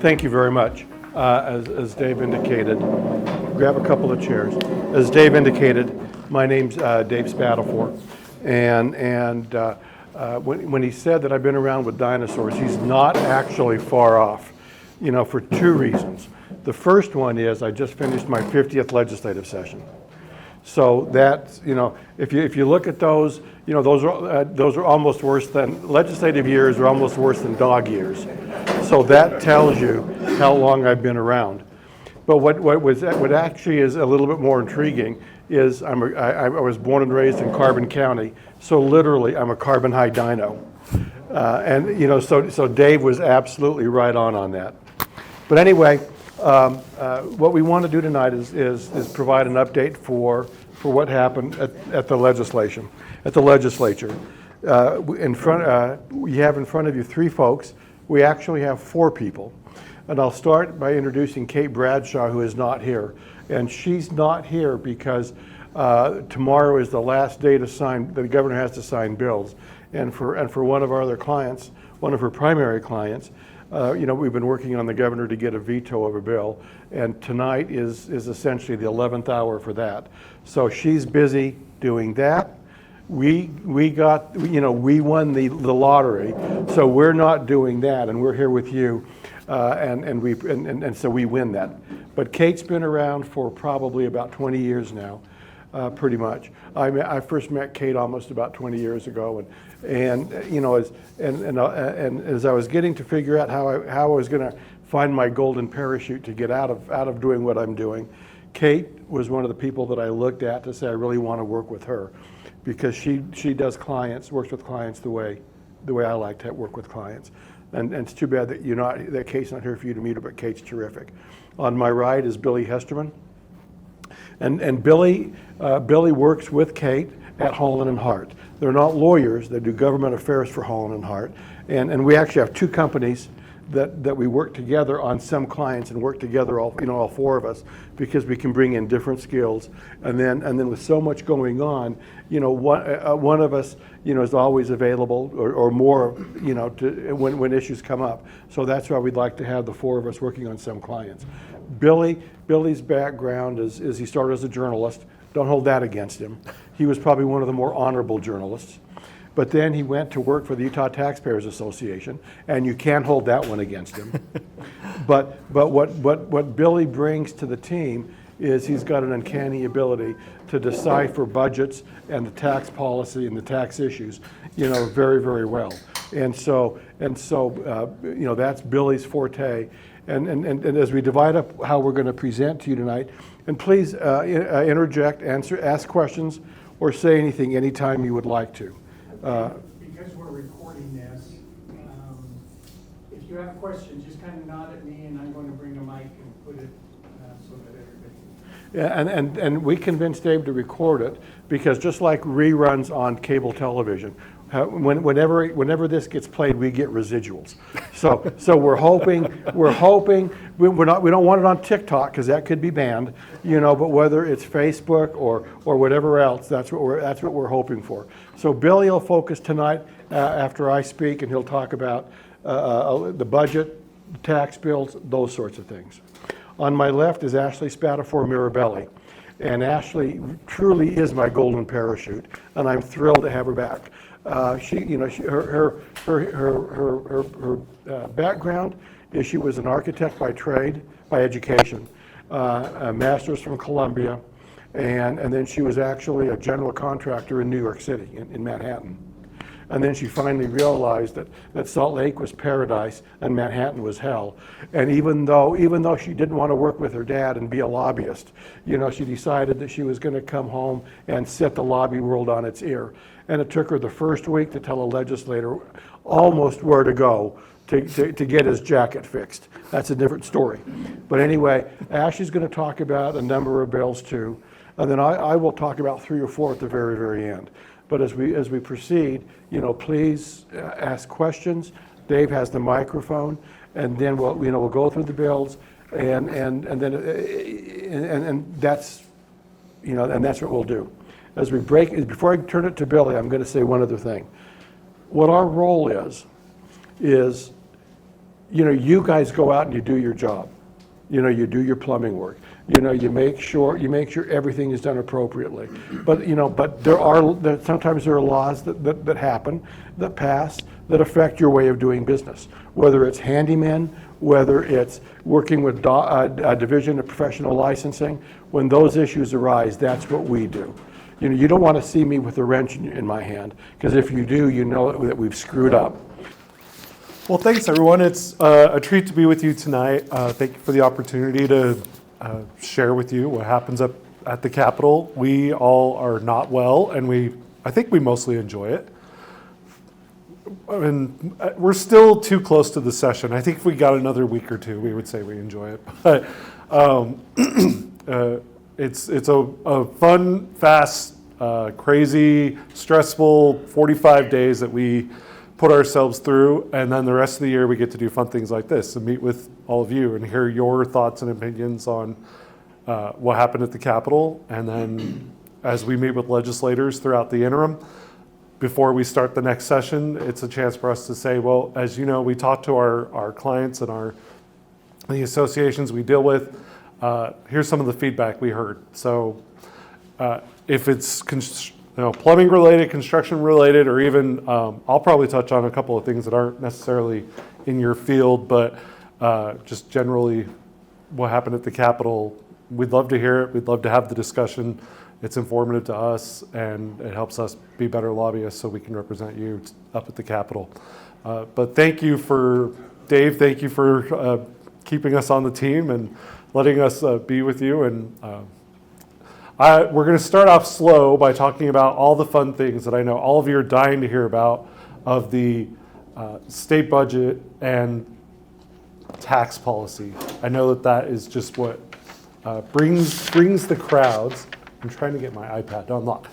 Thank you very much. As Dave indicated, grab a couple of chairs. As Dave indicated, my name's Dave Spatafore, and when he said that I've been around with dinosaurs, he's not actually far off, for two reasons. The first one is I just finished my 50th legislative session. So that's, if you look at those, those are almost worse than, legislative years are almost worse than dog years. So that tells you how long I've been around. But what actually is a little bit more intriguing is I was born and raised in Carbon County, so literally I'm a carbon high dino. So Dave was absolutely right on that. But anyway, what we want to do tonight is provide an update for what happened at the legislature. We have in front of you three folks. We actually have four people. And I'll start by introducing Kate Bradshaw, who is not here. And she's not here because tomorrow is the last day to sign, the governor has to sign bills. And for one of our other clients, one of her primary clients, we've been working on the governor to get a veto of a bill, and tonight is essentially the 11th hour for that. So she's busy doing that. We won the lottery, so we're not doing that, and we're here with you, and so we win that. But Kate's been around for probably about 20 years now, pretty much. I first met Kate almost about 20 years ago, and as I was getting to figure out how I was going to find my golden parachute to get out of doing what I'm doing, Kate was one of the people that I looked at to say I really want to work with her, because she works with clients the way I like to work with clients. And it's too bad that Kate's not here for you to meet her, but Kate's terrific. On my right is Billy Hesterman. And Billy works with Kate at Holland Hart. They're not lawyers, they do government affairs for Holland Hart. And we actually have two companies that we work together on some clients, and work together all four of us, because we can bring in different skills. And then with so much going on, one of us is always available or more when issues come up. So that's why we'd like to have the four of us working on some clients. Billy's background is he started as a journalist. Don't hold that against him. He was probably one of the more honorable journalists. But then he went to work for the Utah Taxpayers Association, and you can't hold that one against him. But what Billy brings to the team is he's got an uncanny ability to decipher budgets and the tax policy and the tax issues, very, very well. And so that's Billy's forte. And as we divide up how we're going to present to you tonight, and please interject, ask questions, or say anything anytime you would like to. Because we're recording this, if you have questions, just kind of nod at me, and I'm going to bring a mic and put it so that everybody. Yeah, and we convinced Dave to record it, because just like reruns on cable television, whenever this gets played, we get residuals. So we're hoping we don't want it on TikTok, because that could be banned, but whether it's Facebook or whatever else, that's what we're hoping for. So Billy will focus tonight after I speak, and he'll talk about the budget, the tax bills, those sorts of things. On my left is Ashley Spatafore Mirabelli. And Ashley truly is my golden parachute, and I'm thrilled to have her back. Her background is she was an architect by education, a master's from Columbia, and then she was actually a general contractor in New York City, in Manhattan. And then she finally realized that Salt Lake was paradise and Manhattan was hell. And even though she didn't want to work with her dad and be a lobbyist, she decided that she was going to come home and set the lobby world on its ear. And it took her the first week to tell a legislator almost where to go to get his jacket fixed. That's a different story. But anyway, Ashley's going to talk about a number of bills too. And then I will talk about 3 or 4 at the very, very end. But as we proceed, please ask questions. Dave has the microphone, and then we'll go through the bills, and that's what we'll do. Before I turn it to Billy, I'm going to say one other thing. What our role is you guys go out and you do your job. You do your plumbing work. You make sure everything is done appropriately. But sometimes there are laws that happen, that pass, that affect your way of doing business. Whether it's handymen, whether it's working with a division of professional licensing, when those issues arise, that's what we do. You don't want to see me with a wrench in my hand, because if you do, you know that we've screwed up. Well, thanks everyone. It's a treat to be with you tonight. Thank you for the opportunity to share with you what happens up at the Capitol. We all are not well, and I think we mostly enjoy it. And we're still too close to the session. I think if we got another week or two, we would say we enjoy it. But it's a fun, fast, crazy, stressful 45 days that we put ourselves through, and then the rest of the year we get to do fun things like this and meet with all of you and hear your thoughts and opinions on what happened at the Capitol. And then as we meet with legislators throughout the interim, before we start the next session, it's a chance for us to say, well, as you know, we talk to our clients and the associations we deal with. Here's some of the feedback we heard. So if it's plumbing related, construction related, or even I'll probably touch on a couple of things that aren't necessarily in your field, but just generally what happened at the Capitol. We'd love to hear it. We'd love to have the discussion. It's informative to us, and it helps us be better lobbyists so we can represent you up at the Capitol. But thank you Dave, thank you for keeping us on the team and letting us be with you. And we're going to start off slow by talking about all the fun things that I know all of you are dying to hear about of the state budget and tax policy. I know that is just what brings the crowds. I'm trying to get my iPad to unlock.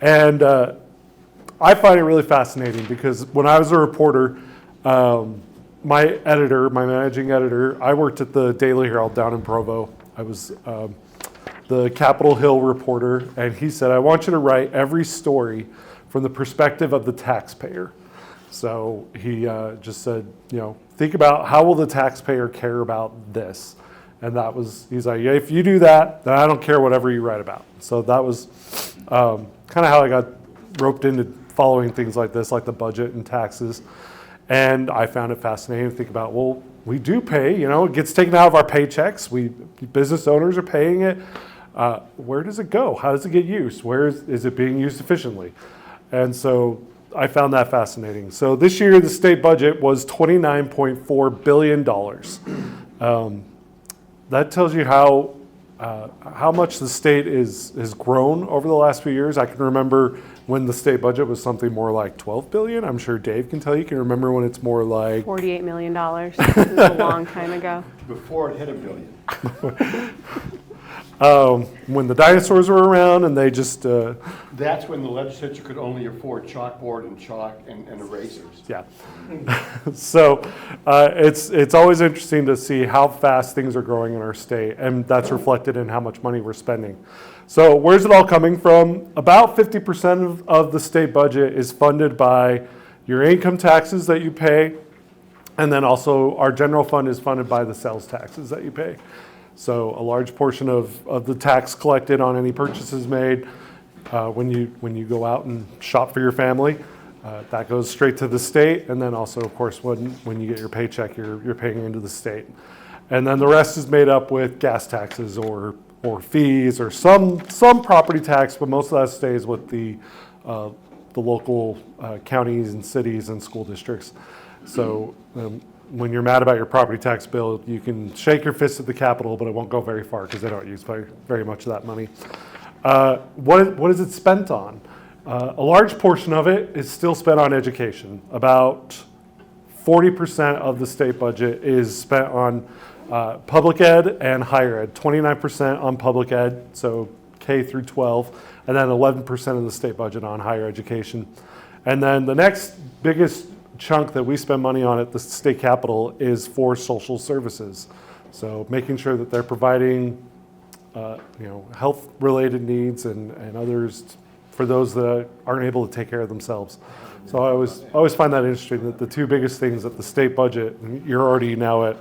And I find it really fascinating because when I was a reporter, my managing editor, I worked at the Daily Herald down in Provo. I was the Capitol Hill reporter, and he said, I want you to write every story from the perspective of the taxpayer. So he just said, think about how will the taxpayer care about this? And he's like, yeah, if you do that, then I don't care whatever you write about. So that was kind of how I got roped into following things like this, like the budget and taxes. And I found it fascinating to think about, well, we do pay, it gets taken out of our paychecks. Business owners are paying it. Where does it go? How does it get used? Where is it being used efficiently? And so I found that fascinating. So this year, the state budget was $29.4 billion. That tells you how much the state has grown over the last few years. I can remember when the state budget was something more like $12 billion. I'm sure Dave can tell you. Can remember when it's more like $48 million. This is a long time ago. Before it hit $1 billion. When the dinosaurs were around and they just... That's when the legislature could only afford chalkboard and chalk and erasers. Yeah. So it's always interesting to see how fast things are growing in our state, and that's reflected in how much money we're spending. So where's it all coming from? About 50% of the state budget is funded by your income taxes that you pay, and then also our general fund is funded by the sales taxes that you pay. So a large portion of the tax collected on any purchases made when you go out and shop for your family, that goes straight to the state. And then also, of course, when you get your paycheck, you're paying into the state. And then the rest is made up with gas taxes or fees or some property tax, but most of that stays with the local counties and cities and school districts. So when you're mad about your property tax bill, you can shake your fist at the Capitol, but it won't go very far because they don't use very much of that money. What is it spent on? A large portion of it is still spent on education. About 40% of the state budget is spent on public ed and higher ed. 29% on public ed, so K through 12, and then 11% of the state budget on higher education. And then the next biggest chunk that we spend money on at the state capitol is for social services. So making sure that they're providing health-related needs and others for those that aren't able to take care of themselves. So I always find that interesting, that the two biggest things at the state budget, and you're already now at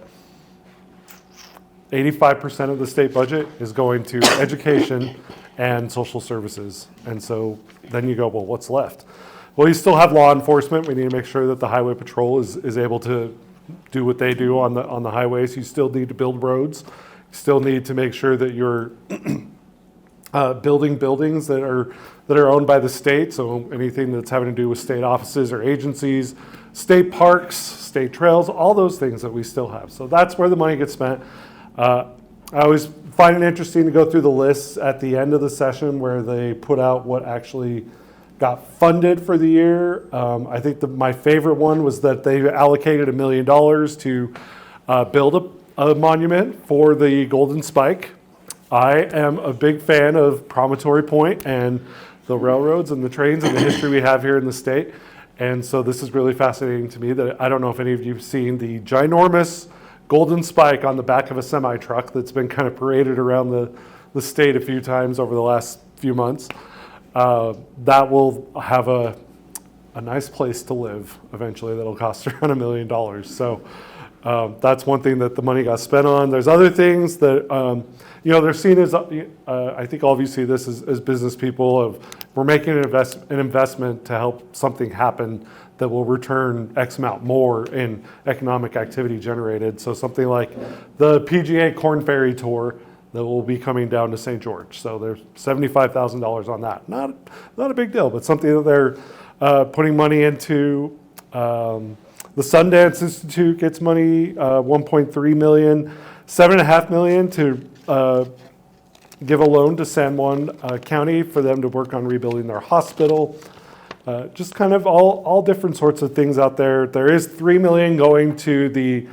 85% of the state budget is going to education and social services. And so then you go, well, what's left? Well, you still have law enforcement. We need to make sure that the highway patrol is able to do what they do on the highways. You still need to build roads. You still need to make sure that you're building buildings that are owned by the state. So anything that's having to do with state offices or agencies, state parks, state trails, all those things that we still have. So that's where the money gets spent. I always find it interesting to go through the lists at the end of the session where they put out what actually got funded for the year. I think my favorite one was that they allocated $1 million to build a monument for the Golden Spike. I am a big fan of Promontory Point and the railroads and the trains and the history we have here in the state. And so this is really fascinating to me. That I don't know if any of you have seen the ginormous Golden Spike on the back of a semi truck that's been kind of paraded around the state a few times over the last few months. That will have a nice place to live eventually. That'll cost around $1 million. So that's one thing that the money got spent on. There's other things that they're seen as. I think all of you see this as business people. Of we're making an investment to help something happen that will return X amount more in economic activity generated. So something like the PGA Corn Ferry Tour that will be coming down to St. George. So there's $75,000 on that. Not a big deal, but something that they're putting money into. The Sundance Institute gets money, $1.3 million, $7.5 million to give a loan to San Juan County for them to work on rebuilding their hospital. Just kind of all different sorts of things out there. There is $3 million going to the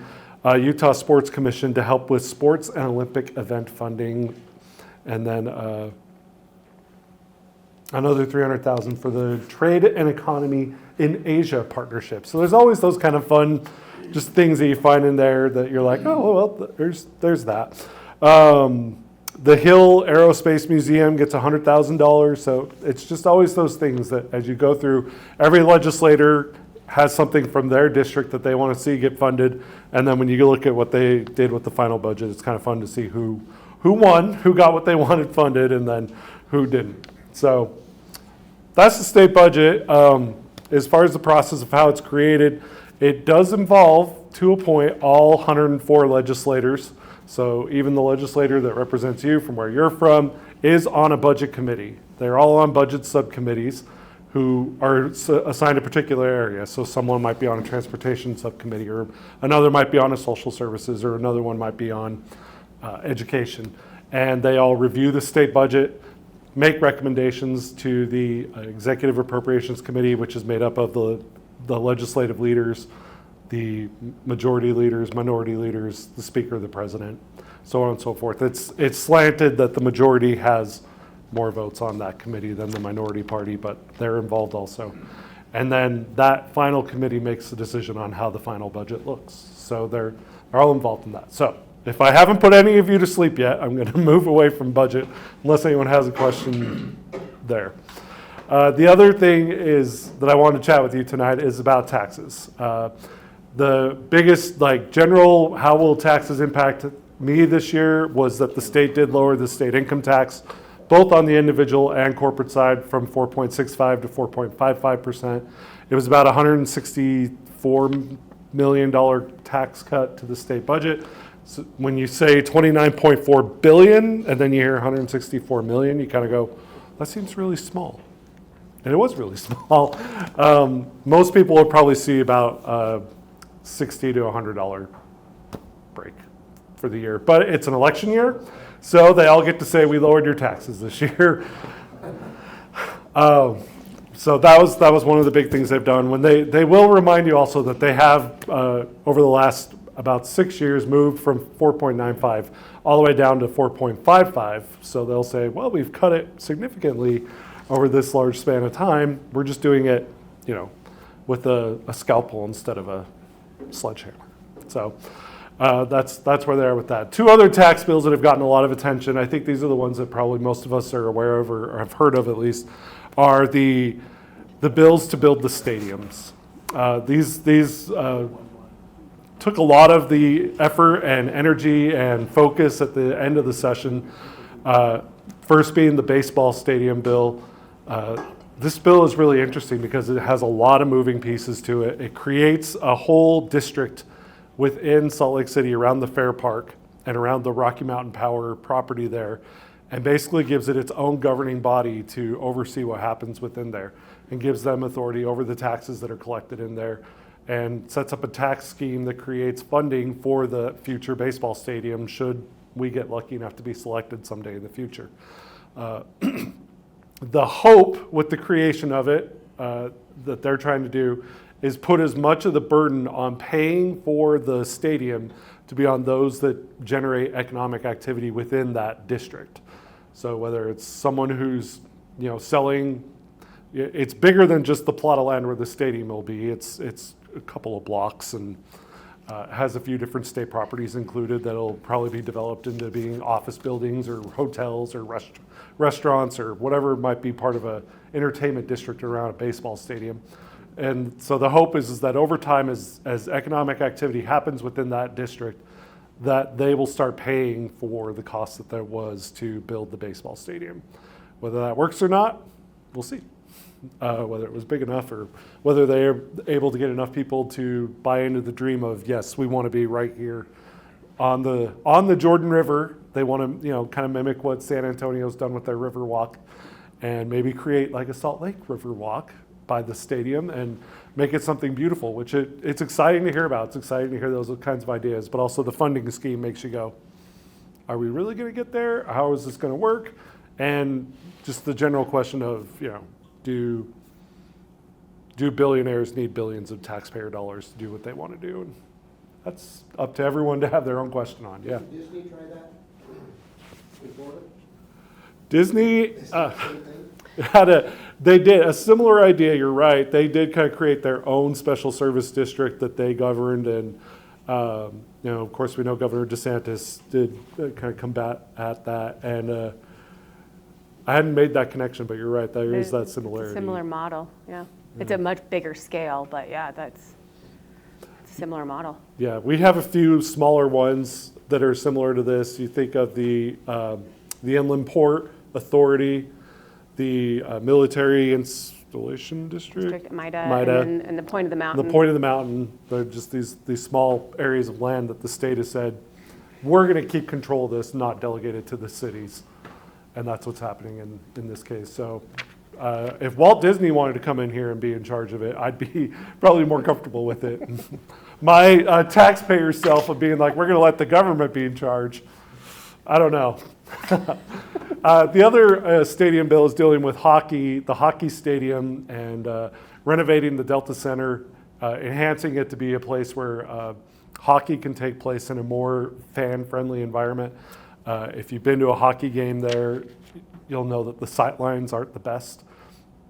Utah Sports Commission to help with sports and Olympic event funding, and then another $300,000 for the Trade and Economy in Asia partnership. So there's always those kind of fun, just things that you find in there that you're like, oh well, there's that. The Hill Aerospace Museum gets $100,000. So it's just always those things that as you go through, every legislator has something from their district that they want to see get funded. And then when you look at what they did with the final budget, it's kind of fun to see who won, who got what they wanted funded, and then who didn't. So that's the state budget. As far as the process of how it's created, it does involve, to a point, all 104 legislators. So even the legislator that represents you from where you're from is on a budget committee. They're all on budget subcommittees who are assigned a particular area. So someone might be on a transportation subcommittee, or another might be on a social services, or another one might be on education. And they all review the state budget, make recommendations to the Executive Appropriations Committee, which is made up of the legislative leaders, the majority leaders, minority leaders, the speaker, the president, so on and so forth. It's slanted that the majority has more votes on that committee than the minority party, but they're involved also. And then that final committee makes the decision on how the final budget looks. So they're all involved in that. So if I haven't put any of you to sleep yet, I'm going to move away from budget unless anyone has a question there. The other thing is that I want to chat with you tonight is about taxes. The biggest, general, how will taxes impact me this year was that the state did lower the state income tax, both on the individual and corporate side, from 4.65 to 4.55%. It was about $164 million tax cut to the state budget. So when you say $29.4 billion and then you hear $164 million, you kind of go, that seems really small. And it was really small. Most people would probably see about $60 to $100 break for the year. But it's an election year, so they all get to say, we lowered your taxes this year. So that was one of the big things they've done. When they will remind you also that they have, over the last about 6 years, moved from 4.95 all the way down to 4.55. So they'll say, well, we've cut it significantly over this large span of time. We're just doing it, with a scalpel instead of a sledgehammer. So That's where they are with that. Two other tax bills that have gotten a lot of attention, I think these are the ones that probably most of us are aware of or have heard of at least, are the bills to build the stadiums. These took a lot of the effort and energy and focus at the end of the session. First being the baseball stadium bill. This bill is really interesting because it has a lot of moving pieces to it. It creates a whole district within Salt Lake City around the Fair Park and around the Rocky Mountain Power property there, and basically gives it its own governing body to oversee what happens within there and gives them authority over the taxes that are collected in there, and sets up a tax scheme that creates funding for the future baseball stadium should we get lucky enough to be selected someday in the future. The hope with the creation of it that they're trying to do is put as much of the burden on paying for the stadium to be on those that generate economic activity within that district. So whether it's someone who's selling, it's bigger than just the plot of land where the stadium will be. It's a couple of blocks and has a few different state properties included that'll probably be developed into being office buildings or hotels or restaurants or whatever might be part of a entertainment district around a baseball stadium. And so the hope is that over time, as economic activity happens within that district, that they will start paying for the cost that there was to build the baseball stadium. Whether that works or not, we'll see. Whether it was big enough or whether they're able to get enough people to buy into the dream of, yes, we want to be right here on the Jordan River. They want to, kind of mimic what San Antonio's done with their river walk and maybe create like a Salt Lake River walk by the stadium and make it something beautiful, which it's exciting to hear about. It's exciting to hear those kinds of ideas, but also the funding scheme makes you go, are we really going to get there? How is this going to work? And just the general question of, do billionaires need billions of taxpayer dollars to do what they want to do? And that's up to everyone to have their own question on. Yeah. Did Disney try that in Florida? Disney Same thing? they did a similar idea. You're right. They did kind of create their own special service district that they governed, and of course we know Governor DeSantis did kind of combat at that. And I hadn't made that connection, but you're right. There is that similarity. It's a similar model, yeah. It's a much bigger scale, but yeah, it's a similar model. Yeah, we have a few smaller ones that are similar to this. You think of the Inland Port Authority, the Military Installation District, MIDA. And the Point of the Mountain. The Point of the Mountain. They're just these small areas of land that the state has said, we're going to keep control of this, not delegate it to the cities. And that's what's happening in this case. So if Walt Disney wanted to come in here and be in charge of it, I'd be probably more comfortable with it. My taxpayer self of being like, we're going to let the government be in charge, I don't know. The other stadium bill is dealing with hockey, the hockey stadium, and renovating the Delta Center, enhancing it to be a place where hockey can take place in a more fan-friendly environment. If you've been to a hockey game there, you'll know that the sightlines aren't the best.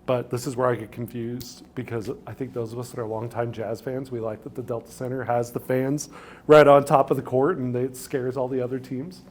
But this is where I get confused because I think those of us that are longtime Jazz fans, we like that the Delta Center has the fans right on top of the court and it scares all the other teams.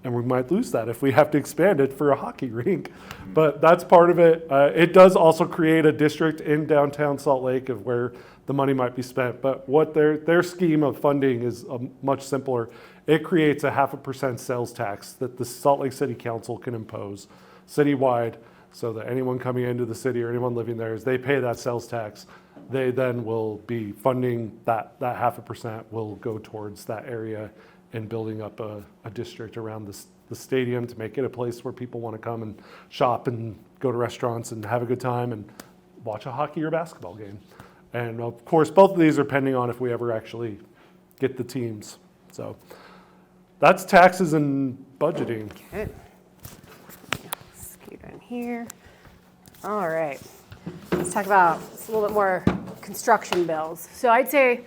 And we might lose that if we have to expand it for a hockey rink. But that's part of it. It does also create a district in downtown Salt Lake of where the money might be spent. But what their scheme of funding is much simpler. It creates a 0.5% sales tax that the Salt Lake City Council can impose citywide so that anyone coming into the city or anyone living there, as they pay that sales tax, they then will be funding that 0.5% will go towards that area and building up a district around the stadium to make it a place where people want to come and shop and go to restaurants and have a good time and watch a hockey or basketball game. And of course, both of these are pending on if we ever actually get the teams. So that's taxes and budgeting. Good. Scoot in here. All right. Let's talk about a little bit more construction bills. So I'd say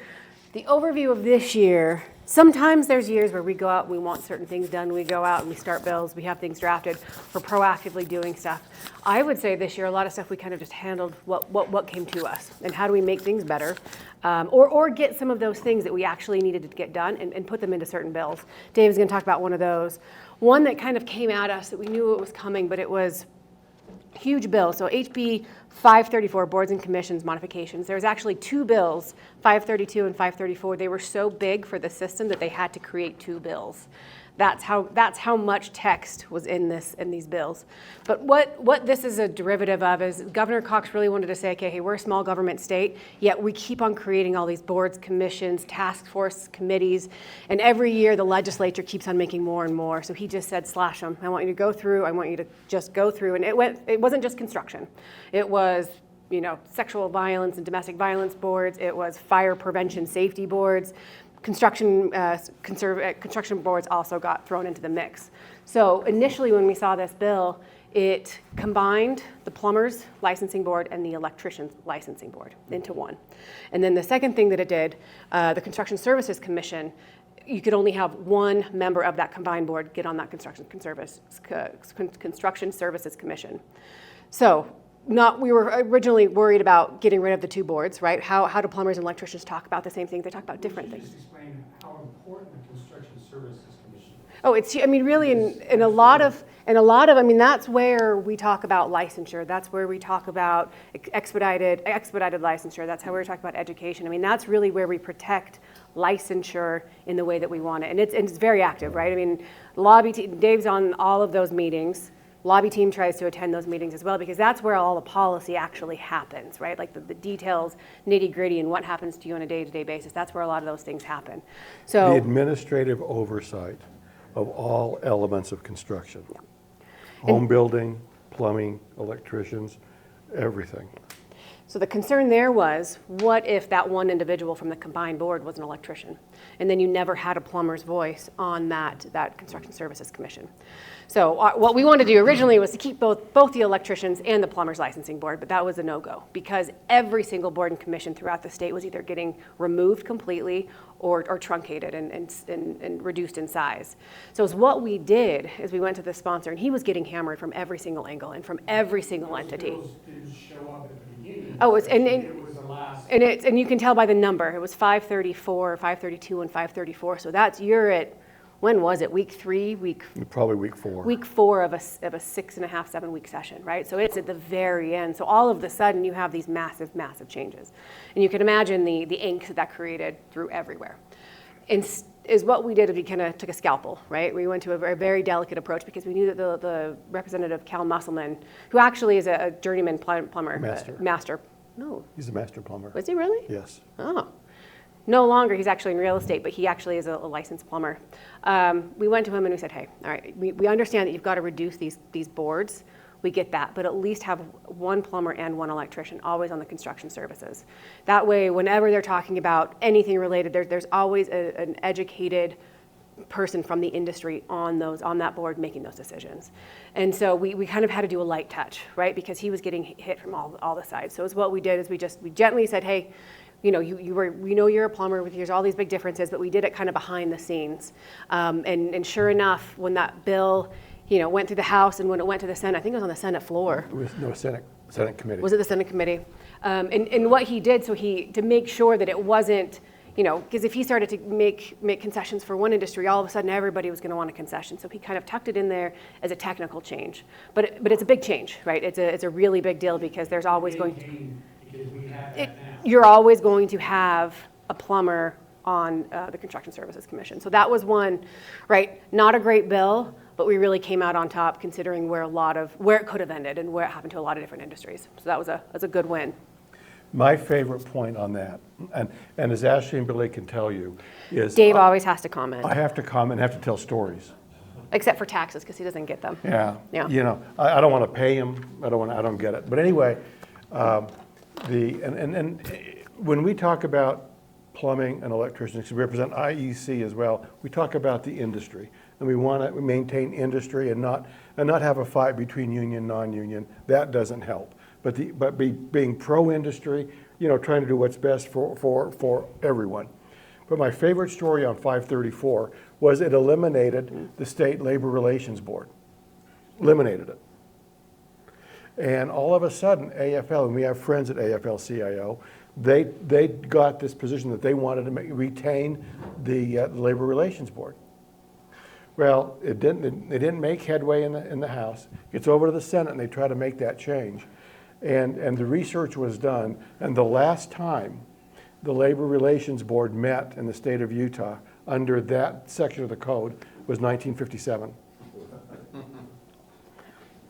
the overview of this year, Sometimes there's years where we go out, we want certain things done, we go out and we start bills, we have things drafted, we're proactively doing stuff. I would say this year, a lot of stuff we kind of just handled what came to us, and how do we make things better, or get some of those things that we actually needed to get done and put them into certain bills. Dave's gonna talk about one of those. One that kind of came at us that we knew it was coming, but it was huge bill. So HB 534, Boards and Commissions modifications. There was actually two bills, 532 and 534. They were so big for the system that they had to create two bills. That's how much text was in these bills. But what this is a derivative of is Governor Cox really wanted to say, okay, hey, we're a small government state, yet we keep on creating all these boards, commissions, task force committees, and every year the legislature keeps on making more and more. So he just said, slash them. I want you to go through. I want you to just go through. And it wasn't just construction. It was, sexual violence and domestic violence boards. It was fire prevention safety boards. Construction boards also got thrown into the mix. So initially when we saw this bill, it combined the plumbers licensing board and the electricians licensing board into one. And then the second thing that it did, the Construction Services Commission, you could only have one member of that combined board get on that Construction Services Commission. So we were originally worried about getting rid of the two boards, right? How do plumbers and electricians talk about the same things? They talk about different things. Just explain how important the Construction Services Commission. Oh, really in a lot of, that's where we talk about licensure. That's where we talk about expedited licensure. That's how we talk about education. That's really where we protect licensure in the way that we want it. And it's very active, right? Dave's on all of those meetings. Lobby team tries to attend those meetings as well, because that's where all the policy actually happens, right? Like the details, nitty gritty, and what happens to you on a day-to-day basis. That's where a lot of those things happen. So The administrative oversight of all elements of construction. Home building, plumbing, electricians, everything. So the concern there was, what if that one individual from the combined board was an electrician? And then you never had a plumber's voice on that Construction Services Commission. So what we wanted to do originally was to keep both the electricians and the plumbers licensing board, but that was a no-go, because every single board and commission throughout the state was either getting removed completely or truncated and reduced in size. So what we did is we went to the sponsor, and he was getting hammered from every single angle and from every single entity. Those didn't show up at the beginning. Oh, it was the last. and you can tell by the number. It was 534, 532, and 534. So you're at, when was it? Week 3, Probably week 4. Week 4 of a 6.5, 7 week session, right? So it's at the very end. So all of a sudden you have these massive, massive changes. And you can imagine the angst that created through everywhere. And is what we did is we kind of took a scalpel, right? We went to a very delicate approach, because we knew that the representative, Cal Musselman, who actually is a journeyman plumber. Master. No. He's a master plumber. Was he really? Yes. Oh. No longer, he's actually in real estate, but he actually is a licensed plumber. We went to him and we said, hey, all right, we understand that you've got to reduce these boards. We get that, but at least have one plumber and one electrician always on the construction services. That way, whenever they're talking about anything related, there's always an educated person from the industry on that board making those decisions. And so we kind of had to do a light touch, right? Because he was getting hit from all the sides. So what we did is we gently said, hey, we know you're a plumber, there's all these big differences, but we did it kind of behind the scenes. And sure enough, when that bill, went through the House, and when it went to the Senate, I think it was on the Senate floor. It was no Senate committee. Was it the Senate committee? And what he did, to make sure that it wasn't, because if he started to make concessions for one industry, all of a sudden everybody was going to want a concession. So he kind of tucked it in there as a technical change. But it's a big change, right? It's a really big deal, because there's always you're always going to have a plumber on the Construction Services Commission. So that was one, right? Not a great bill, but we really came out on top, considering where it could have ended and where it happened to a lot of different industries. So that was a good win. My favorite point on that, and as Ashley and Billy can tell you, is Dave always has to comment, I have to comment, have to tell stories. except for taxes, because he doesn't get them. Yeah. Yeah. I don't want to pay him. I don't get it. But anyway, when we talk about plumbing and electricians, we represent IEC as well. We talk about the industry, and we want to maintain industry and not have a fight between union, non-union. That doesn't help. But being pro-industry, trying to do what's best for everyone. But my favorite story on 534 was it eliminated the State Labor Relations Board. Eliminated it. And all of a sudden, AFL, and we have friends at AFL-CIO, they got this position that they wanted to retain the Labor Relations Board. Well, they didn't make headway in the House. It's over to the Senate, and they try to make that change. And the research was done, and the last time the Labor Relations Board met in the state of Utah under that section of the code was 1957.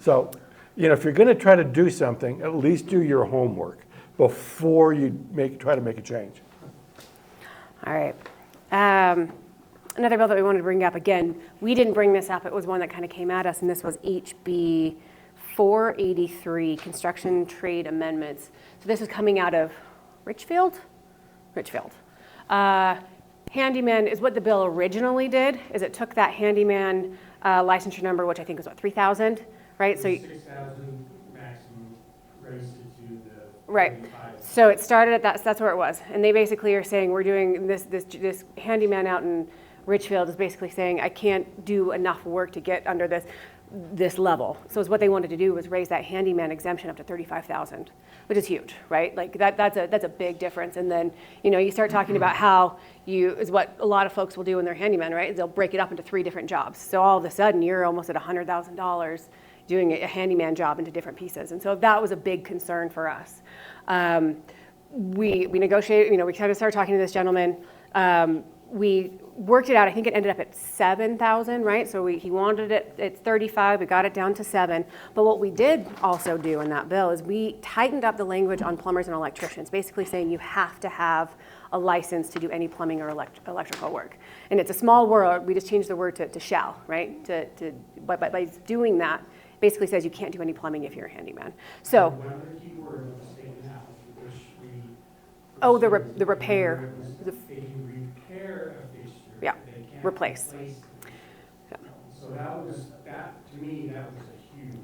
So, you know, if you're going to try to do something, at least do your homework before you try to make a change. All right. Another bill that we wanted to bring up, again, we didn't bring this up, it was one that kind of came at us, and this was HB 483, Construction Trade Amendments. So this was coming out of Richfield? Richfield. Handyman is what the bill originally did, is it took that handyman licensure number, which I think was what, 3,000, right? So 6,000 maximum, raised it to the right. 35. So it started at that's where it was, and they basically are saying we're doing this handyman out in Richfield is basically saying I can't do enough work to get under this level. So what they wanted to do was raise that handyman exemption up to 35,000, which is huge, right? Like that's a big difference. And then you start talking about how is what a lot of folks will do in their handyman, right? They'll break it up into 3 different jobs. So all of a sudden you're almost at $100,000 doing a handyman job into different pieces. And so that was a big concern for us. We negotiated, we kind of started talking to this gentleman. We worked it out. I think it ended up at 7,000, right? So he wanted it at 35. We got it down to 7. But what we did also do in that bill is we tightened up the language on plumbers and electricians, basically saying you have to have a license to do any plumbing or electrical work. And it's a small word. We just changed the word to shall, right? But by doing that, basically says you can't do any plumbing if you're a handyman. So. One of the key words was taken out, which we. Oh, the repair. They can repair a fixture. Yeah, They can't replace. it. Yeah. So to me, that was a huge.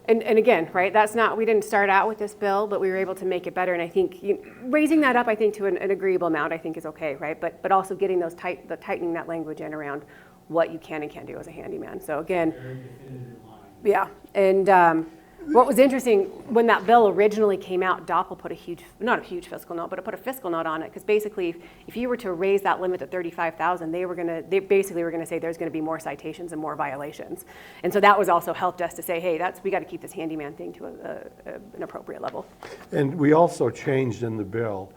And again, right, we didn't start out with this bill, but we were able to make it better. And I think raising that up, I think, to an agreeable amount, I think is okay, right? But also getting tightening that language in around what you can and can't do as a handyman. So again, Very definitive line. yeah. And what was interesting, when that bill originally came out, Doppel put not a huge fiscal note, but it put a fiscal note on it, because basically, if you were to raise that limit to 35,000, they basically were going to say there's going to be more citations and more violations. And so that was also helped us to say, hey, we got to keep this handyman thing to an appropriate level. And we also changed in the bill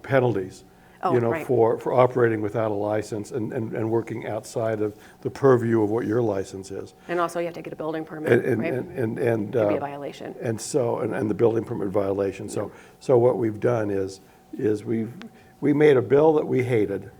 penalties. Oh, right. For operating without a license and working outside of the purview of what your license is. And also you have to get a building permit, right? And Could be a violation. And the building permit violation. So what we've done is we made a bill that we hated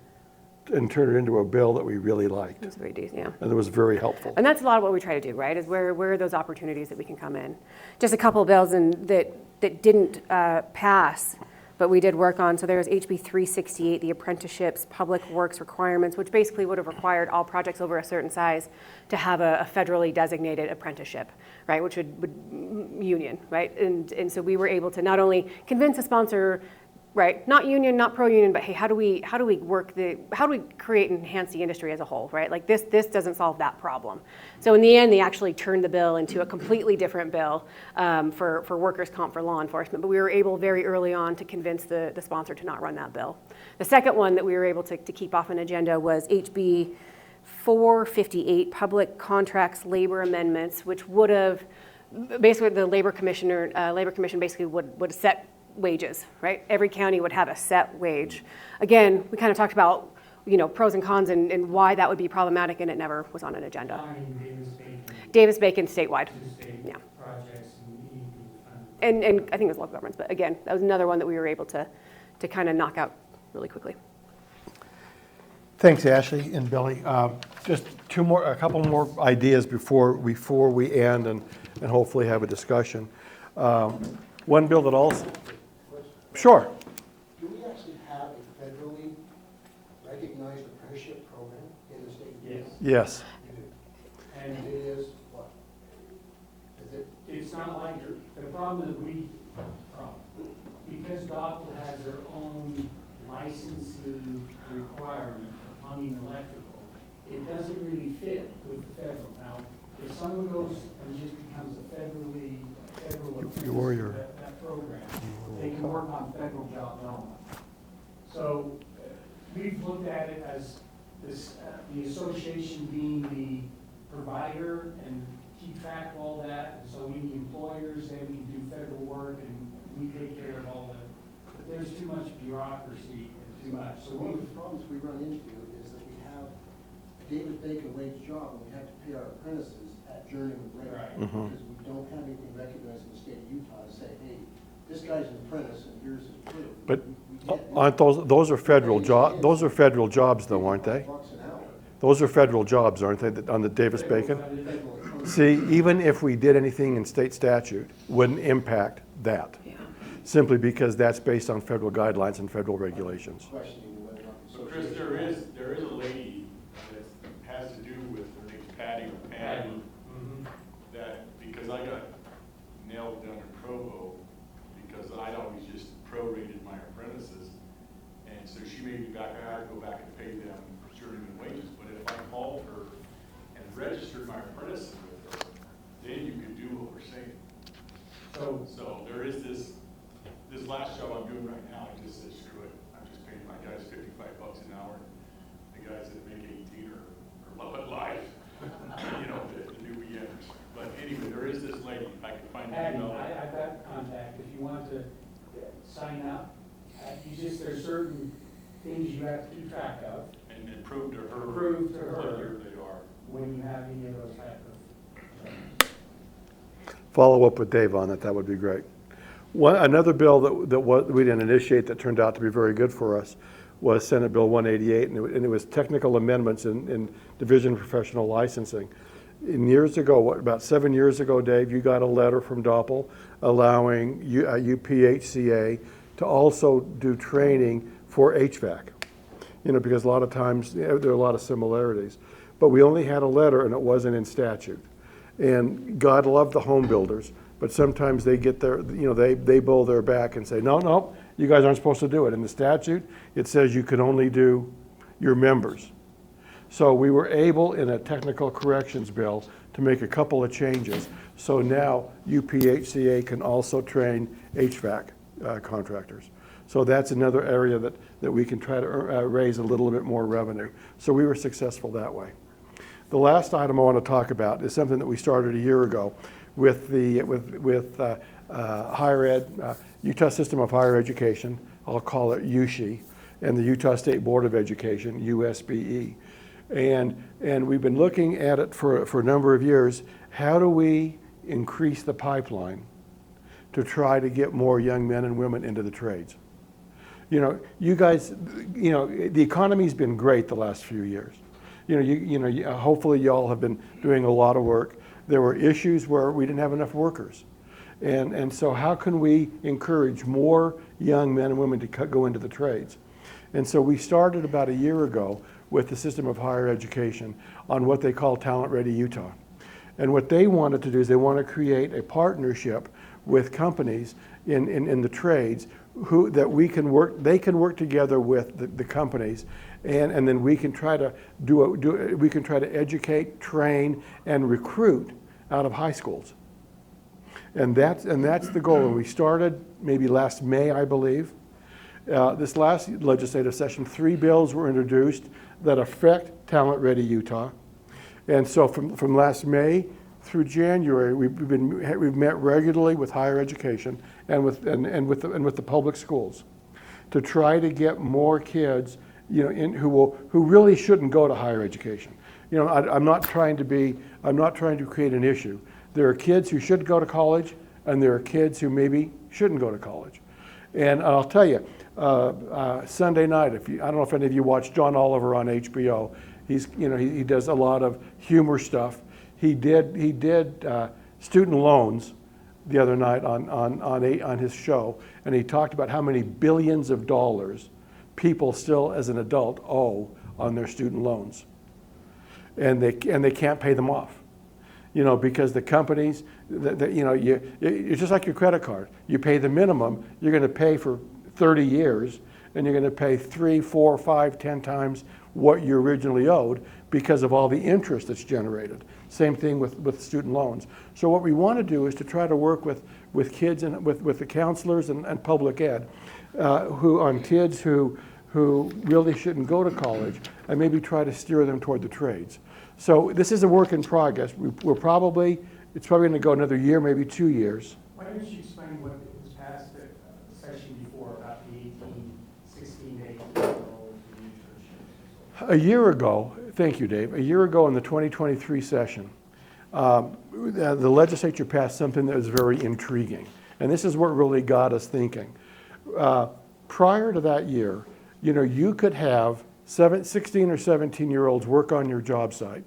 and turned it into a bill that we really liked. It's very decent, yeah. And it was very helpful. And that's a lot of what we try to do, right? Is where are those opportunities that we can come in? Just a couple of bills that didn't pass, but we did work on. So there was HB 368, the apprenticeships, public works requirements, which basically would have required all projects over a certain size to have a federally designated apprenticeship, right? Which would union, right? And so we were able to not only convince a sponsor, right, not union, not pro-union, but hey, how do we create and enhance the industry as a whole, right? Like this doesn't solve that problem. So in the end, they actually turned the bill into a completely different bill for workers' comp for law enforcement. But we were able very early on to convince the sponsor to not run that bill. The second one that we were able to keep off an agenda was HB 458, Public Contracts Labor Amendments, which would have basically the Labor Commission basically would set wages, right? Every county would have a set wage. Again, we kind of talked about, pros and cons and why that would be problematic, and it never was on an agenda. Davis-Bacon statewide. Yeah. Projects And I think it was local governments, but again, that was another one that we were able to kind of knock out really quickly. Thanks, Ashley and Billy. Just a couple more ideas before we end and hopefully have a discussion. One bill that also. Sure. Do we actually have a federally recognized apprenticeship program in the state? Yes. Yes. We do. And And it is what? Is it? it's not like the problem that because Doppel has their own licensing requirement for plumbing and electrical, it doesn't really fit with the federal. Now, if someone goes and just becomes a federal warrior. that program, they can work on federal jobs only. So we've looked at it as this, the association being the provider and keep track of all that. And so we the employers, then we can do federal work and we take care of all that. But there's too much bureaucracy and too much. So One of the problems we run into is that we have a David Bacon wage job, and we have to pay our apprentices at journeyman rate. Right. Because we don't have anything recognized in the state of Utah to say, hey, this guy's an apprentice and here's his pay. But We can't do aren't that. those are federal jobs? Those are federal jobs though, aren't they? $55 an hour. Those are federal jobs, aren't they, on the Davis Bacon? Federal. See, even if we did anything in state statute, wouldn't impact that. Yeah. Simply because that's based on federal guidelines and federal regulations. Questioning whether or not the So Chris, association. there is a lady that has to do with, her name's Patty or Patty, that, because I got nailed down in Provo, because I'd always just prorated my apprentices, and so she made me back, I had to go back and pay them journeyman wages, but if I called her and registered my apprentices with her, then you could do what we're saying. So there is this last job I'm doing right now, I just said, screw it, I'm just paying my guys $55 an hour. The guys that make 18 are loving life, you know, the new beginners. But anyway, there is this lady, if I can find the Patty, email. I've got contact, if you want to sign up, there's certain things you have to keep track of And then prove to her. Prove to her. What year they are. when you have any of those type of. Follow up with Dave on that, that would be great. Another bill that we didn't initiate that turned out to be very good for us was Senate Bill 188, and it was technical amendments in Division of Professional Licensing. And years ago, about 7 years ago, Dave, you got a letter from Doppel allowing UPHCA to also do training for HVAC. You know, because a lot of times there are a lot of similarities. But we only had a letter and it wasn't in statute. And God loved the home builders, but sometimes they get their, you know, they bull their back and say, no, you guys aren't supposed to do it. In the statute, it says you can only do your members. So we were able, in a technical corrections bill, to make a couple of changes. So now UPHCA can also train HVAC contractors. So that's another area that we can try to raise a little bit more revenue. So we were successful that way. The last item I want to talk about is something that we started a year ago with the higher ed, Utah System of Higher Education, I'll call it USHE, and the Utah State Board of Education, USBE. And we've been looking at it for a number of years. How do we increase the pipeline to try to get more young men and women into the trades? You know, you guys, you know, the economy's been great the last few years. Hopefully y'all have been doing a lot of work. There were issues where we didn't have enough workers. And so how can we encourage more young men and women to go into the trades? And so we started about a year ago with the System of Higher Education on what they call Talent Ready Utah. And what they wanted to do is they want to create a partnership with companies in the trades they can work together with the companies, and then we can try to we can try to educate, train, and recruit out of high schools. And that's the goal. And we started maybe last May, I believe. This last legislative session, 3 bills were introduced that affect Talent Ready Utah. And so from last May through January, we've met regularly with higher education and with the public schools to try to get more kids, you know, who really shouldn't go to higher education. You know, I'm not trying to create an issue. There are kids who should go to college, and there are kids who maybe shouldn't go to college. And I'll tell you, Sunday night, I don't know if any of you watch John Oliver on HBO. He does a lot of humor stuff. He did student loans the other night on his show, and he talked about how many billions of dollars people still, as an adult, owe on their student loans, and they can't pay them off. You know, because the companies, it's just like your credit card. You pay the minimum, you're going to pay for 30 years, and you're going to pay 3, 4, 5, 10 times what you originally owed because of all the interest that's generated. Same thing with student loans. So what we want to do is to try to work with kids and with the counselors and public ed on kids who really shouldn't go to college, and maybe try to steer them toward the trades. So this is a work in progress. It's probably going to go another year, maybe 2 years. Why don't you explain what was passed at the session before about the 18, 16, 18-year-old internships? A year ago, thank you, Dave, a year ago in the 2023 session, the legislature passed something that was very intriguing. And this is what really got us thinking. Prior to that year, you could have 16 or 17-year-olds work on your job site.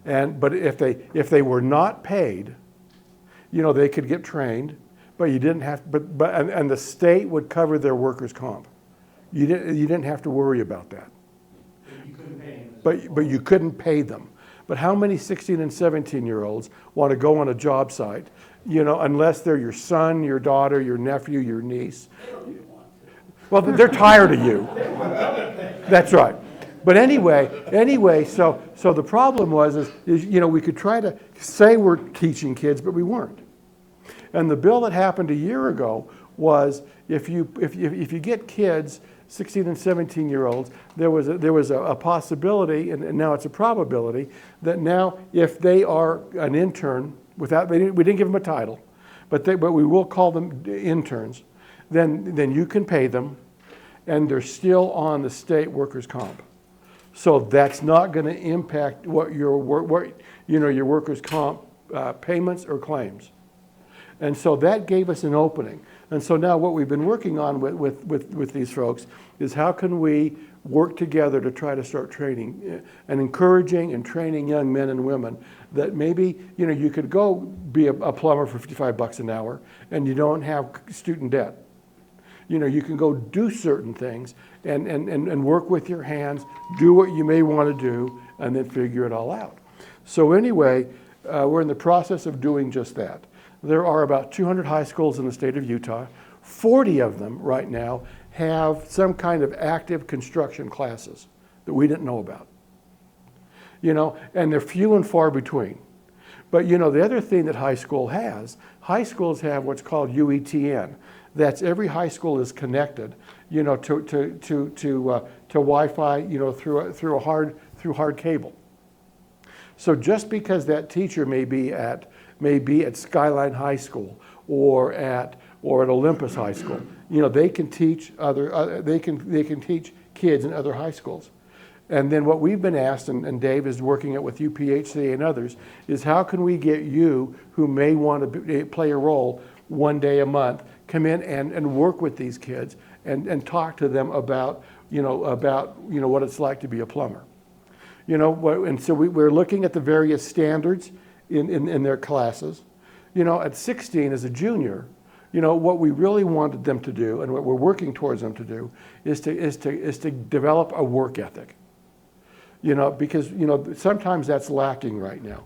But if they were not paid, they could get trained, but you didn't have, and the state would cover their workers' comp. You didn't have to worry about that. You couldn't pay them. But you couldn't pay them. But how many 16 and 17-year-olds want to go on a job site, unless they're your son, your daughter, your nephew, your niece? Well, they're tired of you. That's right. But anyway, so the problem is we could try to say we're teaching kids, but we weren't. And the bill that happened a year ago was if you get kids, 16 and 17-year-olds, there was a possibility, and now it's a probability, that now if they are an intern, we didn't give them a title, but we will call them interns, then you can pay them, and they're still on the state workers' comp. So that's not going to impact what your workers' comp payments or claims. And so that gave us an opening. And so now what we've been working on with these folks is how can we work together to try to start training and encouraging and training young men and women that maybe, you could go be a plumber for $55 an hour and you don't have student debt. You can go do certain things and work with your hands, do what you may want to do, and then figure it all out. So anyway, we're in the process of doing just that. There are about 200 high schools in the state of Utah. 40 of them right now have some kind of active construction classes that we didn't know about. And they're few and far between. But the other thing that high schools have what's called UETN. That's every high school is connected, to Wi-Fi, through hard cable. So just because that teacher may be at Skyline High School or at Olympus High School, they can teach they can teach kids in other high schools. And then what we've been asked, and Dave is working it with UPHCA and others, is how can we get you who may want to play a role one day a month, come in and work with these kids and talk to them about what it's like to be a plumber. And so we're looking at the various standards in their classes. At 16 as a junior, what we really wanted them to do and what we're working towards them to do is to develop a work ethic. Because sometimes that's lacking right now.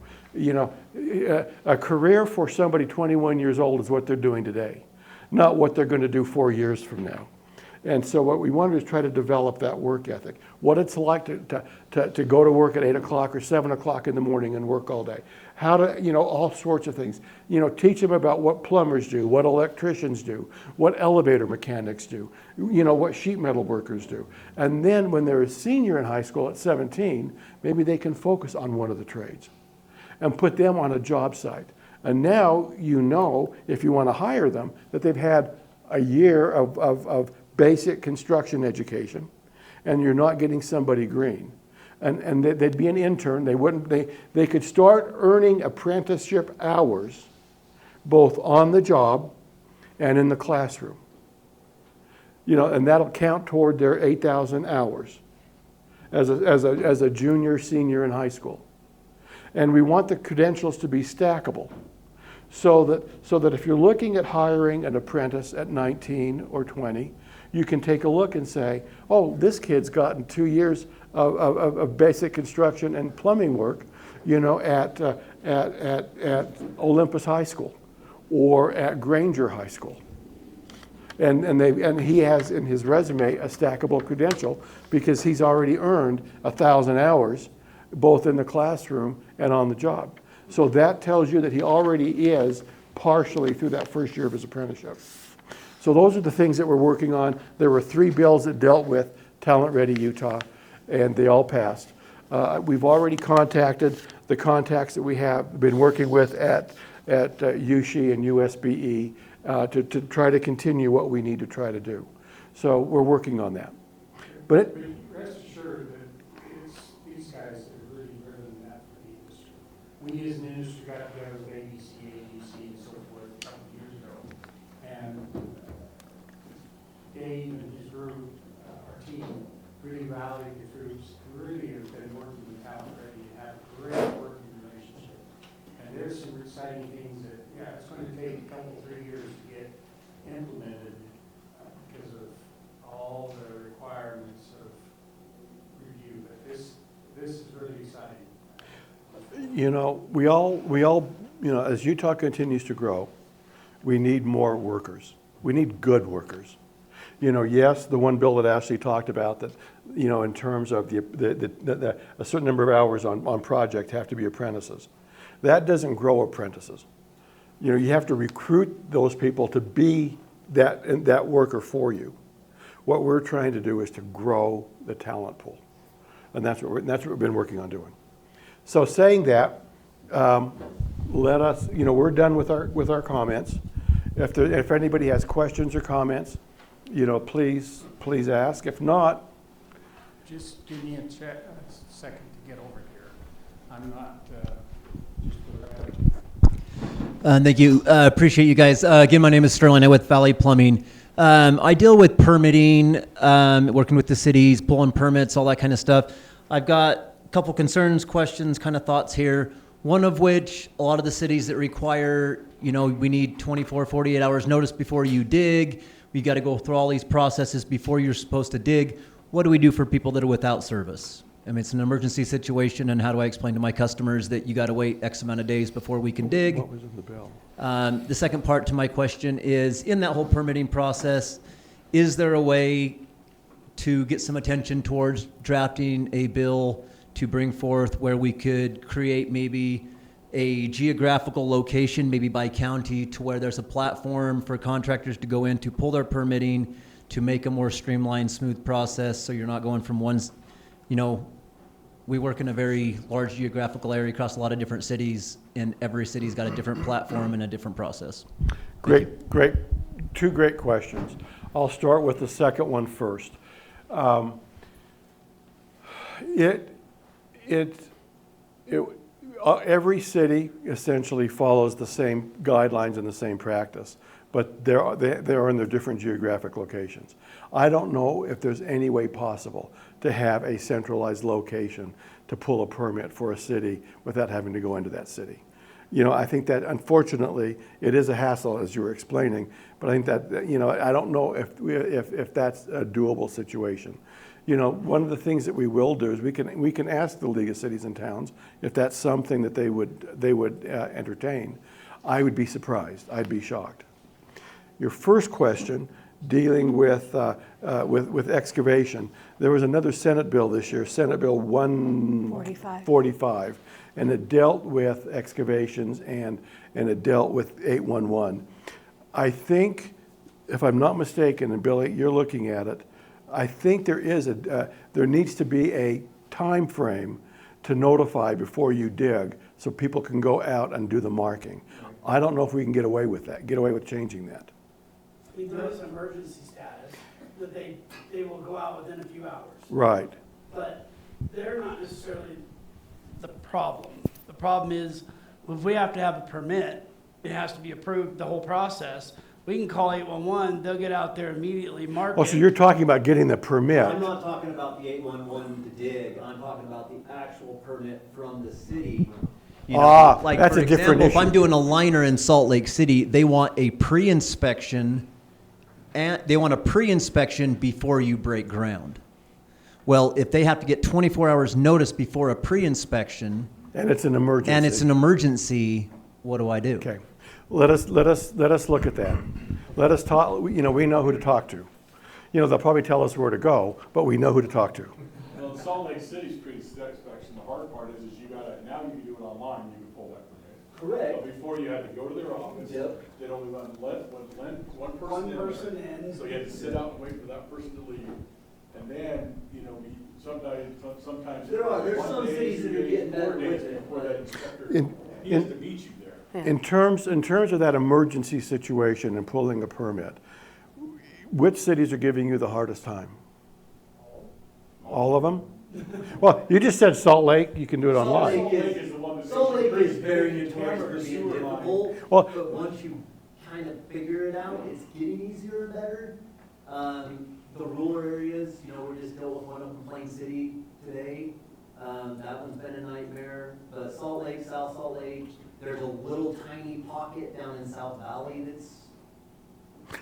A career for somebody 21 years old is what they're doing today, not what they're going to do 4 years from now. And so what we wanted is try to develop that work ethic, what it's like to go to work at 8 o'clock or 7 o'clock in the morning and work all day. How to, all sorts of things. Teach them about what plumbers do, what electricians do, what elevator mechanics do, what sheet metal workers do. And then when they're a senior in high school at 17, maybe they can focus on one of the trades and put them on a job site. And now if you want to hire them, that they've had a year of basic construction education, and you're not getting somebody green. And they'd be an intern. They could start earning apprenticeship hours both on the job and in the classroom. And that'll count toward their 8,000 hours as a junior, senior in high school. And we want the credentials to be stackable so that if you're looking at hiring an apprentice at 19 or 20, you can take a look and say, oh, this kid's gotten 2 years of basic construction and plumbing work, at Olympus High School or at Granger High School. And he has in his resume a stackable credential because he's already earned 1,000 hours, both in the classroom and on the job. So that tells you that he already is partially through that first year of his apprenticeship. So those are the things that we're working on. There were 3 bills that dealt with Talent Ready Utah, and they all passed. We've already contacted the contacts that we have been working with at UPHCA and USBE to try to continue what we need to try to do. So we're working on that. But Rest assured that these guys are really driven that for the industry. We as an industry got together with ABC, and so forth a couple of years ago. And Dave and his group, our team, really rallied the troops, really have been working with Talent Ready and have a great working relationship. And there's some exciting things that, it's going to take a couple, 3 years to get implemented because of all the requirements of review. But this is really exciting. you know, we all, as Utah continues to grow, we need more workers. We need good workers. Yes, the one bill that Ashley talked about that, in terms of a certain number of hours on project have to be apprentices. That doesn't grow apprentices. You have to recruit those people to be that worker for you. What we're trying to do is to grow the talent pool. And that's what we've been working on doing. So saying that, let us, we're done with our comments. If anybody has questions or comments, please ask. If not, Just give me a second to get over here. I'm not, just Thank you. Appreciate you guys. Again, my name is Sterling. I'm with Valley Plumbing. I deal with permitting, working with the cities, pulling permits, all that kind of stuff. I've got a couple concerns, questions, kind of thoughts here. One of which, a lot of the cities that require, we need 24, 48 hours notice before you dig. We got to go through all these processes before you're supposed to dig. What do we do for people that are without service? I mean, it's an emergency situation, and how do I explain to my customers that you got to wait X amount of days before we can dig? what was in the bill? The second part to my question is, in that whole permitting process, is there a way to get some attention towards drafting a bill to bring forth where we could create maybe a geographical location, maybe by county, to where there's a platform for contractors to go in to pull their permitting, to make a more streamlined, smooth process, so you're not going from one, we work in a very large geographical area across a lot of different cities, and every city's got a different platform and a different process. Great. Two great questions. I'll start with the second one first. Every city essentially follows the same guidelines and the same practice, but they're in their different geographic locations. I don't know if there's any way possible to have a centralized location to pull a permit for a city without having to go into that city. I think that unfortunately it is a hassle, as you were explaining, but I think that, I don't know if that's a doable situation. One of the things that we will do is we can ask the League of Cities and Towns if that's something that they would entertain. I would be surprised. I'd be shocked. Your first question, dealing with excavation, there was another Senate bill this year, Senate Bill 145, and it dealt with excavations and it dealt with 811. I think, if I'm not mistaken, and Billy, you're looking at it, I think there needs to be a time frame to notify before you dig, so people can go out and do the marking. I don't know if we can get away with changing that. There is an emergency status that they will go out within a few hours. Right. But they're not necessarily the problem. The problem is, if we have to have a permit, it has to be approved, the whole process. We can call 811, they'll get out there immediately, mark it. Oh, so you're talking about getting the permit? I'm not talking about the 811 to dig, I'm talking about the actual permit from the city. Like, that's for a different example, if I'm issue. doing a liner in Salt Lake City, they want a pre-inspection, and they want a pre-inspection before you break ground. Well, if they have to get 24 hours notice before a pre-inspection, And it's an emergency. what do I do? Okay. Let us look at that. Let us talk, we know who to talk to. They'll probably tell us where to go, but we know who to talk to. Well, Salt Lake City's pre-inspection, the hard part is you gotta, now you can do it online, you can pull that permit. Correct. But before you had to go to their office. Yep. They'd only let one One person person in. in. So you had to sit out and wait for that person to leave. And then, sometimes. There's one some day, cities that 2 are days, getting 4 better days with it, before but- that inspector, In- he has in- to meet you there. In terms of that emergency situation and pulling a permit, which cities are giving you the hardest time? All of them? Well, you just said Salt Lake, you can do it online. Salt Lake is the one that Salt makes you Lake is crazy. very It's notorious for the being sewer line. difficult, Well- but once you kind of figure it out, it's getting easier and better. The rural areas, we just dealt with one up in Plain City today. That one's been a nightmare, but Salt Lake, South Salt Lake, there's a little tiny pocket down in South Valley that's.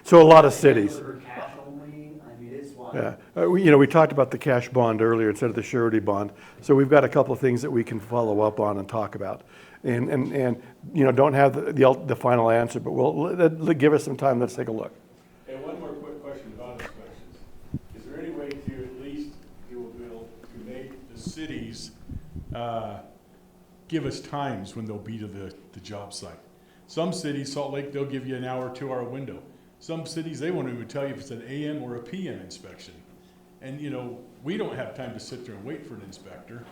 So a lot of cities. For cash only, it's wild. Yeah, we talked about the cash bond earlier instead of the surety bond. So we've got a couple of things that we can follow up on and talk about. And don't have the final answer, but give us some time, let's take a look. And one more quick question about inspections. Is there any way to at least do a bill to make the cities give us times when they'll be to the job site? Some cities, Salt Lake, they'll give you an hour, 2-hour window. Some cities, they won't even tell you if it's an AM or a PM inspection. And, we don't have time to sit there and wait for an inspector.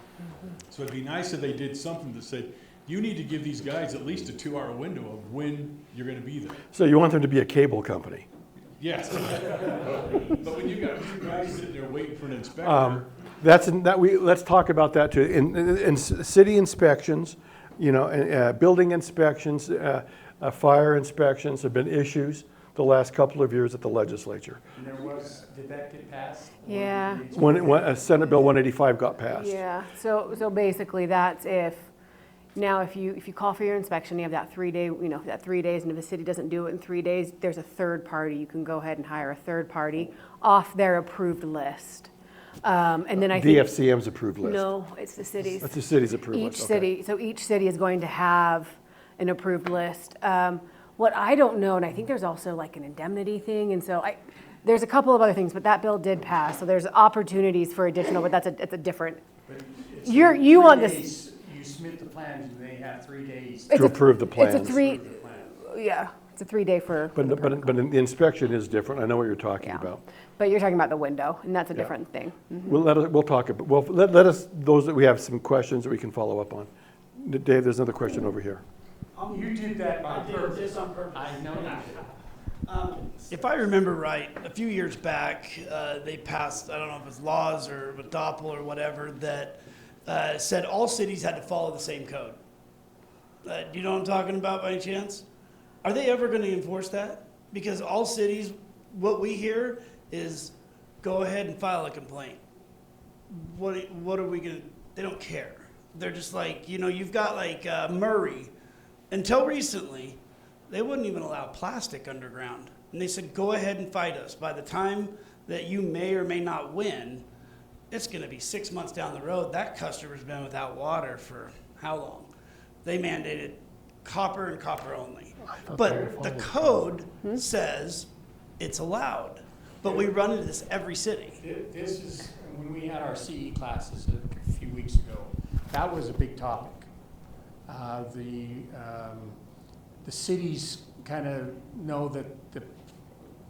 So it'd be nice if they did something that said, you need to give these guys at least a 2-hour window of when you're gonna be there. So you want them to be a cable company? Yes. But when you got 2 guys sitting there waiting for an inspector, Let's talk about that too. In city inspections, building inspections, fire inspections have been issues the last couple of years at the legislature. And did that get passed? Yeah. When Senate Bill 185 got passed. Yeah, so basically that's if you call for your inspection, you have that 3-day, that 3 days, and if the city doesn't do it in 3 days, there's a third party. You can go ahead and hire a third party off their approved list. And then I think. DFCM's approved list. No, it's the cities. That's the city's approved list. okay. So each city is going to have an approved list. What I don't know, and I think there's also like an indemnity thing, and so there's a couple of other things, but that bill did pass, so there's opportunities for additional, but that's a different. But it's You 3 want this- days, you submit the plans and they have 3 days. It's To approve the plans. It's a 3, approve the plan. yeah, it's a 3-day for. But the inspection is different. I know what you're talking Yeah. about. But you're talking about the window, and that's a Yeah. different thing. We'll talk about, let us, those that we have some questions that we can follow up on. Dave, there's another question over here. You did that I on did purpose. this on purpose. I know you did. If I remember right, a few years back, they passed, I don't know if it's laws or with Doppel or whatever, that said all cities had to follow the same code. Do you know what I'm talking about by any chance? Are they ever going to enforce that? Because all cities, what we hear is go ahead and file a complaint. What are we going to, they don't care. They're just like, you've got like Murray. Until recently, they wouldn't even allow plastic underground. And they said, go ahead and fight us. By the time that you may or may not win, it's going to be 6 months down the road. That customer's been without water for how long? They mandated copper and copper only. But the code says it's allowed. But we run into this every city. This is, when we had our CE classes a few weeks ago, that was a big topic. The cities kind of know that the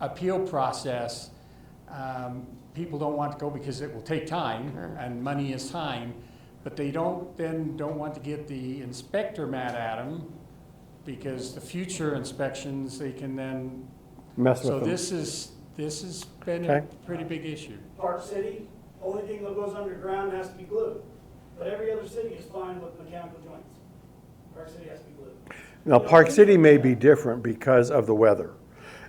appeal process, people don't want to go because it will take time, and money is time, but they don't want to get the inspector mad at them, because the future inspections, they can then. Mess with So them. this has been a Okay. pretty big issue. Park City, only thing that goes underground has to be glued. But every other city is fine with mechanical joints. Park City has to be glued. Now, Park City may be different because of the weather.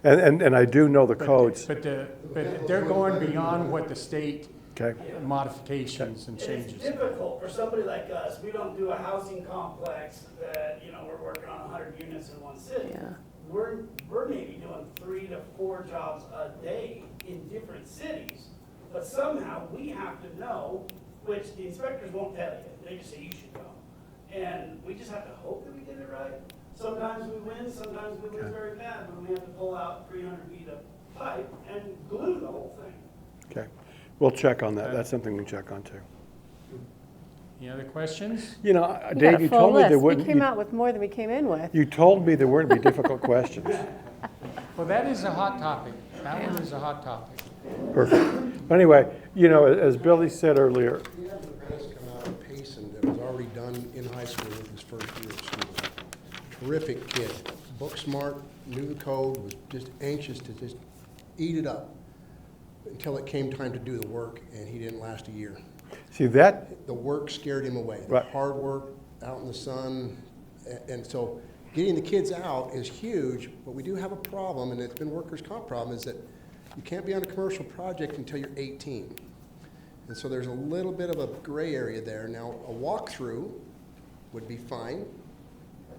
And I do know the codes. But they're going beyond what the state Okay. modifications and It's changes. difficult for somebody like us. We don't do a housing complex that, we're working on 100 units in one city. Yeah. We're maybe doing 3 to 4 jobs a day in different cities. But somehow we have to know, which the inspectors won't tell you. They just say you should go. And we just have to hope that we did it right. Sometimes we win, sometimes we lose very bad when we have to pull out 300 feet of pipe and glue the whole thing. Okay, we'll check on that. That's something we can check on too. Any other questions? You know, We got Dave, a you full told me there list. We wouldn't, came out with more than we came in with. you told me there weren't be difficult questions. Well, that is a hot topic. That one is a hot topic. Perfect. But anyway, you know, as Billy said earlier, We had an apprentice come out of Payson that was already done in high school with his first year of school. Terrific kid, book smart, knew the code, was just anxious to just eat it up until it came time to do the work, and he didn't last a year. see that, The work scared him away. The Right. hard work, out in the sun, and so getting the kids out is huge, but we do have a problem, and it's been workers' comp problem, is that you can't be on a commercial project until you're 18. And so there's a little bit of a gray area there. Now, a walkthrough would be fine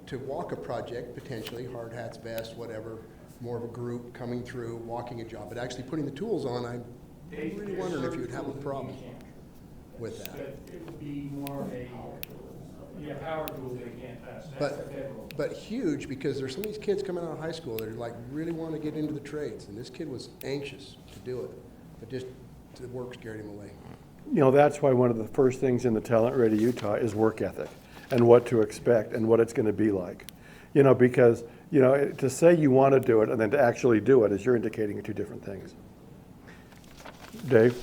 to walk a project, potentially, hard hats, vest, whatever, more of a group coming through, walking a job, but actually putting the tools on, I'm really wondering if you would have a problem with that. It would be more of a, power tools they can't touch. That's But- a federal. But huge, because there's some of these kids coming out of high school that are like, really want to get into the trades, and this kid was anxious to do it, but just the work scared him away. you know, that's why one of the first things in the Talent Ready Utah is work ethic and what to expect and what it's going to be like. You know, because, you know, to say you want to do it and then to actually do it is you're indicating two different things. Dave?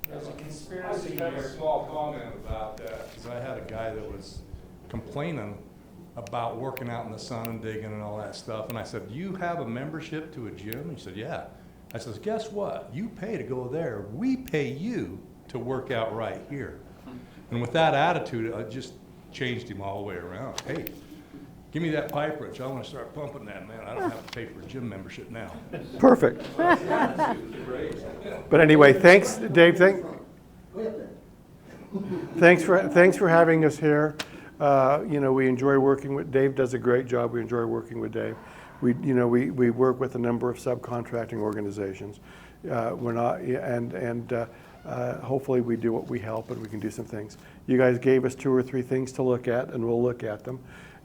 There's a I conspiracy just have a here. small comment about that, because I had a guy that was complaining about working out in the sun and digging and all that stuff, and I said, do you have a membership to a gym? He said, yeah. I says, guess what? You pay to go there. We pay you to work out right here. And with that attitude, I just changed him all the way around. Hey, give me that pipe wrench. I want to start pumping that, man. I don't have to pay for a gym membership now. Perfect. But anyway, thanks, Dave. Thanks for having us here. You know, we enjoy working with Dave. Does a great job. We enjoy working with Dave. We work with a number of subcontracting organizations. We're not, hopefully we do what we help and we can do some things. You guys gave us 2 or 3 things to look at, and we'll look at them.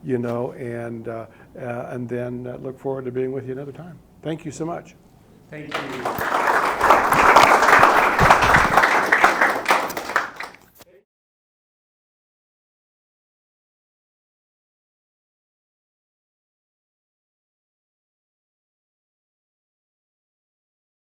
You know, and then look forward to being with you another time. Thank you so much. Thank you.